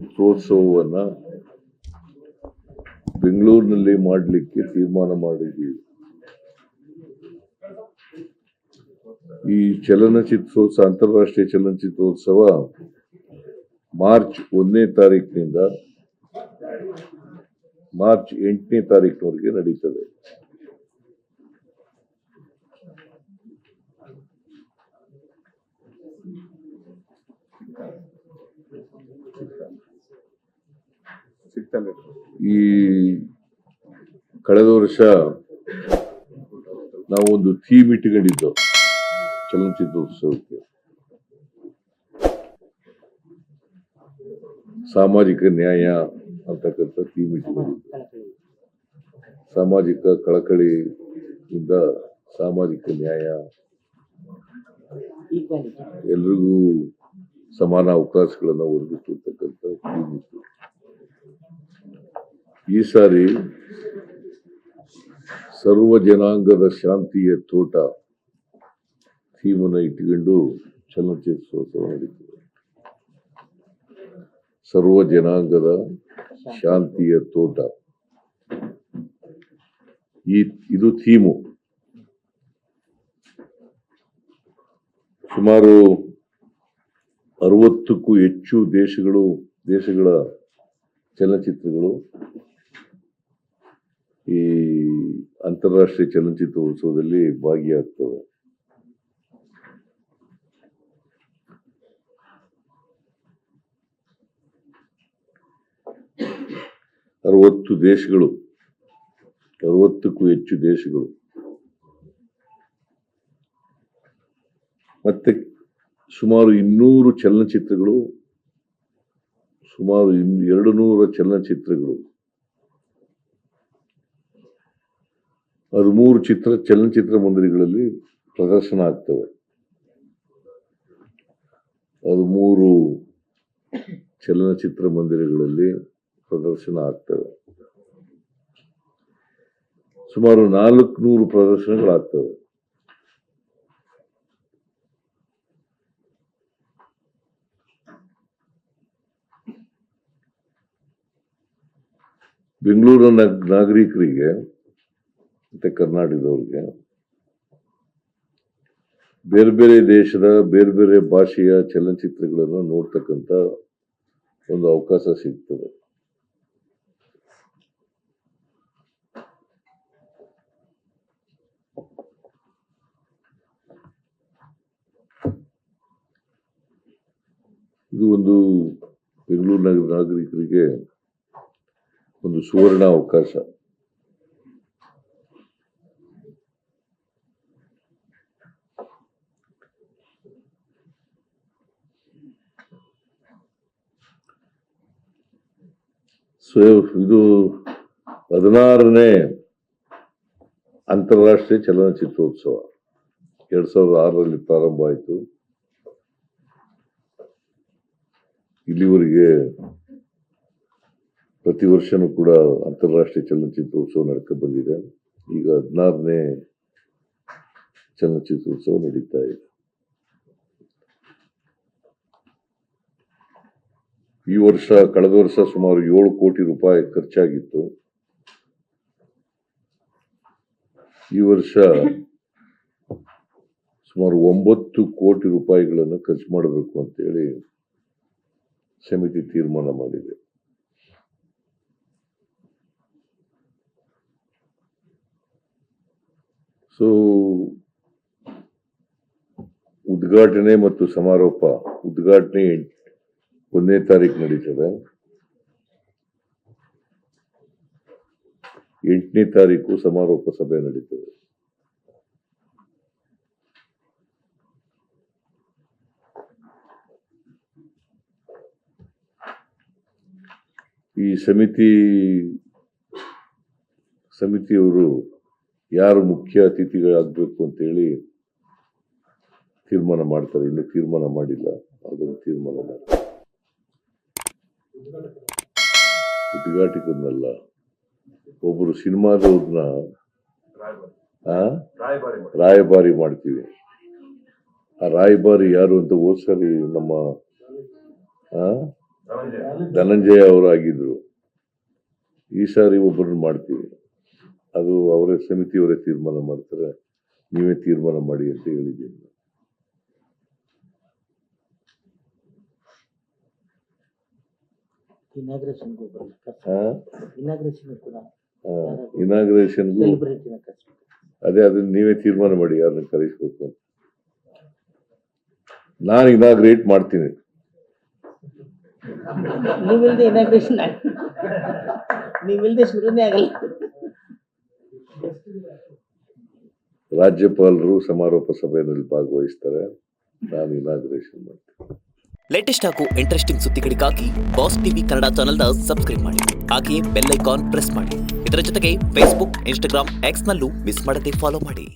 ಚಿತ್ರೋತ್ಸವವನ್ನ ಬೆಂಗಳೂರಿನಲ್ಲಿ ಮಾಡಲಿಕ್ಕೆ ತೀರ್ಮಾನ ಮಾಡಿದ್ದೀವಿ. ಈ ಚಲನಚಿತ್ರೋತ್ಸವ, ಅಂತಾರಾಷ್ಟ್ರೀಯ ಚಲನಚಿತ್ರೋತ್ಸವ ಮಾರ್ಚ್ 1ನೇ ತಾರೀಕಿನಿಂದ ಮಾರ್ಚ್ 8ನೇ ತಾರೀಕಿನವರೆಗೆ ನಡೀತದೆ. ಈ ಕಳೆದ ವರ್ಷ ನಾವು ಒಂದು ಥೀಮ್ ಇಟ್ಕೊಂಡಿದ್ದು ಚಲನಚಿತ್ರೋತ್ಸವಕ್ಕೆ, ಸಾಮಾಜಿಕ ನ್ಯಾಯ ಅಂತಕ್ಕಂಥ ಥೀಮ್ ಇಟ್ಕೊಂಡಿದ್ದು. ಸಾಮಾಜಿಕ ಕಳಕಳಿಯಿಂದ ಸಾಮಾಜಿಕ ನ್ಯಾಯ, ಎಲ್ರಿಗೂ ಸಮಾನ ಅವಕಾಶಗಳನ್ನು ಒದಗಿಸಿರ್ತಕ್ಕಂಥ ಥೀಮ್ ಇತ್ತು. ಈ ಸಾರಿ ಸರ್ವ ಜನಾಂಗದ ಶಾಂತಿಯ ತೋಟ ಥೀಮನ್ನು ಇಟ್ಟುಕೊಂಡು ಚಲನಚಿತ್ರೋತ್ಸವ ನಡೀತದೆ. ಸರ್ವ ಜನಾಂಗದ ಶಾಂತಿಯ ತೋಟ, ಇದು ಥೀಮು. ಸುಮಾರು 60ಕ್ಕೂ ಹೆಚ್ಚು ದೇಶಗಳ ಚಲನಚಿತ್ರಗಳು ಈ ಅಂತಾರಾಷ್ಟ್ರೀಯ ಚಲನಚಿತ್ರೋತ್ಸವದಲ್ಲಿ ಭಾಗಿಯಾಗ್ತವೆ. ದೇಶಗಳು 60ಕ್ಕೂ ಹೆಚ್ಚು ದೇಶಗಳು ಮತ್ತೆ ಸುಮಾರು 200 ಚಲನಚಿತ್ರಗಳು, ಸುಮಾರು 200 ಚಲನಚಿತ್ರಗಳು, 13 ಚಲನಚಿತ್ರ ಮಂದಿರಗಳಲ್ಲಿ ಪ್ರದರ್ಶನ ಆಗ್ತವೆ. 13 ಚಲನಚಿತ್ರ ಮಂದಿರಗಳಲ್ಲಿ ಪ್ರದರ್ಶನ ಆಗ್ತವೆ. ಸುಮಾರು 400 ಪ್ರದರ್ಶನಗಳಾಗ್ತವೆ. ಬೆಂಗಳೂರಿನ ನಾಗರಿಕರಿಗೆ ಮತ್ತೆ ಕರ್ನಾಟಕದವರಿಗೆ ಬೇರೆ ಬೇರೆ ದೇಶದ ಬೇರೆ ಬೇರೆ ಭಾಷೆಯ ಚಲನಚಿತ್ರಗಳನ್ನು ನೋಡ್ತಕ್ಕಂಥ ಒಂದು ಅವಕಾಶ ಸಿಗ್ತದೆ. ಇದು ಒಂದು ಬೆಂಗಳೂರು ನಾಗರಿಕರಿಗೆ ಒಂದು ಸುವರ್ಣ ಅವಕಾಶ. ಇದು 16ನೇ ಅಂತಾರಾಷ್ಟ್ರೀಯ ಚಲನಚಿತ್ರೋತ್ಸವ 2006ರಲ್ಲಿ ಪ್ರಾರಂಭ ಆಯಿತು. ಇಲ್ಲಿವರೆಗೆ ಪ್ರತಿ ವರ್ಷನೂ ಕೂಡ ಅಂತಾರಾಷ್ಟ್ರೀಯ ಚಲನಚಿತ್ರೋತ್ಸವ ನಡ್ಕೊಂಡು ಬಂದಿದೆ. ಈಗ 16ನೇ ಚಲನಚಿತ್ರೋತ್ಸವ ನಡೀತಾ ಇದೆ. ಕಳೆದ ವರ್ಷ ಸುಮಾರು 7 ಕೋಟಿ ರೂಪಾಯಿ ಖರ್ಚಾಗಿತ್ತು. ಈ ವರ್ಷ ಸುಮಾರು 9 ಕೋಟಿ ರೂಪಾಯಿಗಳನ್ನು ಖರ್ಚು ಮಾಡಬೇಕು ಅಂತೇಳಿ ಸಮಿತಿ ತೀರ್ಮಾನ ಮಾಡಿದೆ. ಉದ್ಘಾಟನೆ ಮತ್ತು ಸಮಾರೋಪ. ಉದ್ಘಾಟನೆ 1ನೇ ತಾರೀಕು ನಡೀತದೆ. 8ನೇ ತಾರೀಕು ಸಮಾರೋಪ ಸಭೆ ನಡೀತದೆ. ಈ ಸಮಿತಿಯವರು ಯಾರು ಮುಖ್ಯ ಅತಿಥಿಗಳಾಗಬೇಕು ಅಂತೇಳಿ ತೀರ್ಮಾನ ಮಾಡ್ತಾರೆ. ಇನ್ನು ತೀರ್ಮಾನ ಮಾಡಿಲ್ಲ, ಅದನ್ನು ತೀರ್ಮಾನ ಮಾಡ್ತಾರೆ. ಉದ್ಘಾಟಕರನ್ನೆಲ್ಲ ಒಬ್ಬರು ಸಿನಿಮಾದವ್ರನ್ನ ರಾಯಭಾರಿ ಮಾಡ್ತೀವಿ. ಆ ರಾಯಭಾರಿ ಯಾರು ಅಂತ ಹೋದ್ಸರಿ ನಮ್ಮ ಧನಂಜಯ ಅವರು ಆಗಿದ್ರು. ಈ ಸಾರಿ ಒಬ್ಬರನ್ನ ಮಾಡ್ತೀವಿ, ಅದು ಅವರೇ ಸಮಿತಿಯವರೇ ತೀರ್ಮಾನ ಮಾಡ್ತಾರೆ, ನೀವೇ ತೀರ್ಮಾನ ಮಾಡಿ ಅಂತ ಹೇಳಿದ್ದೀನಿ. ಇನಾಗ್ರೇಷನ್ಗೂ ಅದೇ ಅದನ್ನ ನೀವೇ ತೀರ್ಮಾನ ಮಾಡಿ ಯಾರನ್ನ ಕರೆಸ್ಬೇಕು ಅಂತ. ನಾನು ಇನಾಗ್ರೇಟ್ ಮಾಡ್ತೀನಿ. ನೀವಿಲ್ದೆ ಇನಾಗ್ರೇಷನ್ ನೀವಿಲ್ದೆ ಶುರುನೇ ಆಗಲ್ಲ. ರಾಜ್ಯಪಾಲರು ಸಮಾರೋಪ ಸಭೆಯಲ್ಲಿ ಭಾಗವಹಿಸ್ತಾರೆ, ನಾನು ಇನಾಗ್ರೇಷನ್ ಮಾಡ್ತೀನಿ. ಲೇಟೆಸ್ಟ್ ಹಾಗೂ ಇಂಟ್ರೆಸ್ಟಿಂಗ್ ಸುದ್ದಿಗಳಿಗಾಗಿ ಬಾಸ್ ಟಿವಿ ಕನ್ನಡ ಚಾನೆಲ್ನ ಸಬ್ಸ್ಕ್ರೈಬ್ ಮಾಡಿ. ಹಾಗೆಯೇ ಬೆಲ್ ಐಕಾನ್ ಪ್ರೆಸ್ ಮಾಡಿ. ಇದರ ಜೊತೆಗೆ ಫೇಸ್ಬುಕ್, ಇನ್ಸ್ಟಾಗ್ರಾಮ್, ಎಕ್ಸ್ನಲ್ಲೂ ಮಿಸ್ ಮಾಡದೆ ಫಾಲೋ ಮಾಡಿ.